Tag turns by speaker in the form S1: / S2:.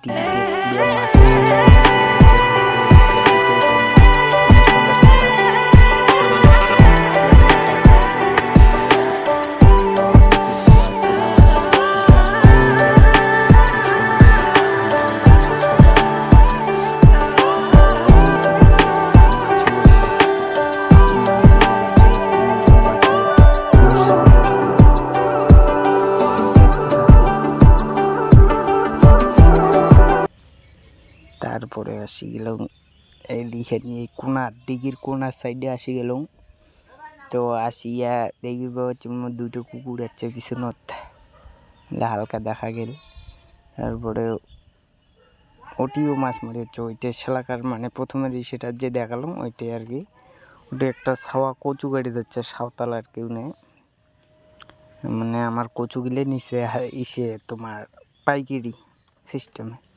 S1: ডিগিতে পুরো মাছ ছাড়ছে ডিগিতের মধ্যে পুরো বিকেল টাইম মানে সন্ধ্যা সন্ধ্যা তো পুরো কাটা খাওয়া খাওয়া দেখে পুরো চেনা মনে গ্রামের বিকেল কি সুন্দর ঠান্ডা ঠান্ডা ঝরঝরা তো ওইদিকে দেখো মাছগুলো কি মাছ নিয়ে যাচ্ছে তিনজন মাঝি বড়শি দিয়ে ধরে তো দেখতে থাকো। তারপরে আসি গেলাম এইদিকে নিয়ে কোনার দিঘির কোনার সাইডে আসি গেলাম তো আসিয়া দেখিব দুটো কুকুর আছে পিছনত হালকা দেখা গেল তারপরে ওটিও মাছ মারি হচ্ছে ওইটাই শালাকার মানে প্রথমের সেটা যে দেখালাম ওইটাই আর কি ওটা একটা ছাওয়া কচু গাড়ি ধরছে সাঁওতাল আর কেউ নেই মানে আমার কচু গিলে নিচে ইসে তোমার পাইকারি সিস্টেমে